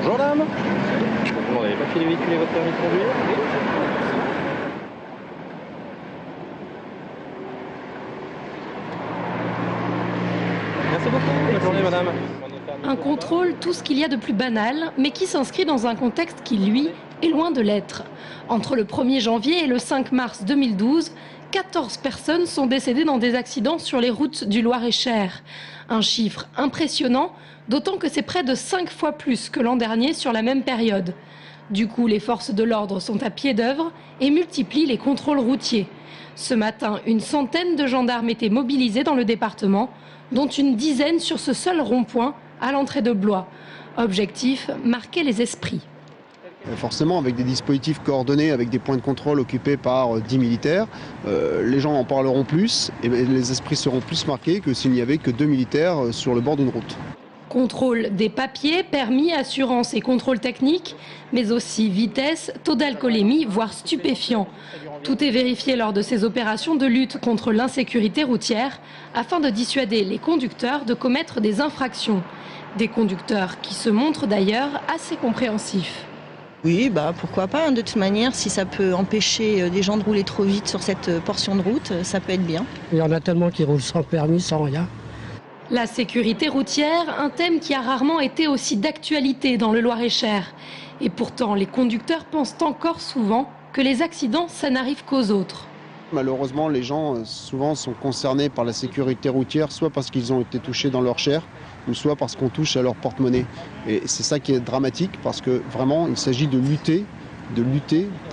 Bonjour dame. Vous n'avez pas fait les véhicules et votre permis de conduire? Merci beaucoup. Bonne journée madame. Un contrôle, tout ce qu'il y a de plus banal, mais qui s'inscrit dans un contexte qui, lui, est loin de l'être. Entre le 1er janvier et le 5 mars 2012, 14 personnes sont décédées dans des accidents sur les routes du Loir-et-Cher. Un chiffre impressionnant, d'autant que c'est près de 5 fois plus que l'an dernier sur la même période. Du coup, les forces de l'ordre sont à pied d'œuvre et multiplient les contrôles routiers. Ce matin, une centaine de gendarmes étaient mobilisés dans le département, dont une dizaine sur ce seul rond-point à l'entrée de Blois. Objectif, marquer les esprits. Forcément, avec des dispositifs coordonnés, avec des points de contrôle occupés par 10 militaires, les gens en parleront plus et les esprits seront plus marqués que s'il n'y avait que 2 militaires sur le bord d'une route. Contrôle des papiers, permis, assurance et contrôle technique, mais aussi vitesse, taux d'alcoolémie, voire stupéfiants. Tout est vérifié lors de ces opérations de lutte contre l'insécurité routière afin de dissuader les conducteurs de commettre des infractions. Des conducteurs qui se montrent d'ailleurs assez compréhensifs. Oui, pourquoi pas. De toute manière, si ça peut empêcher des gens de rouler trop vite sur cette portion de route, ça peut être bien. Il y en a tellement qui roulent sans permis, sans rien. La sécurité routière, un thème qui a rarement été aussi d'actualité dans le Loir-et-Cher. Et pourtant, les conducteurs pensent encore souvent que les accidents, ça n'arrive qu'aux autres. Malheureusement, les gens souvent sont concernés par la sécurité routière, soit parce qu'ils ont été touchés dans leur chair, ou soit parce qu'on touche à leur porte-monnaie. Et c'est ça qui est dramatique, parce que vraiment, il s'agit de lutter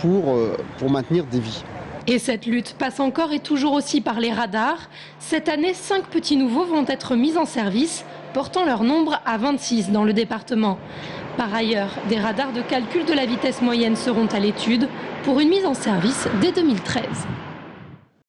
pour maintenir des vies. Et cette lutte passe encore et toujours aussi par les radars. Cette année, 5 petits nouveaux vont être mis en service, portant leur nombre à 26 dans le département. Par ailleurs, des radars de calcul de la vitesse moyenne seront à l'étude pour une mise en service dès 2013.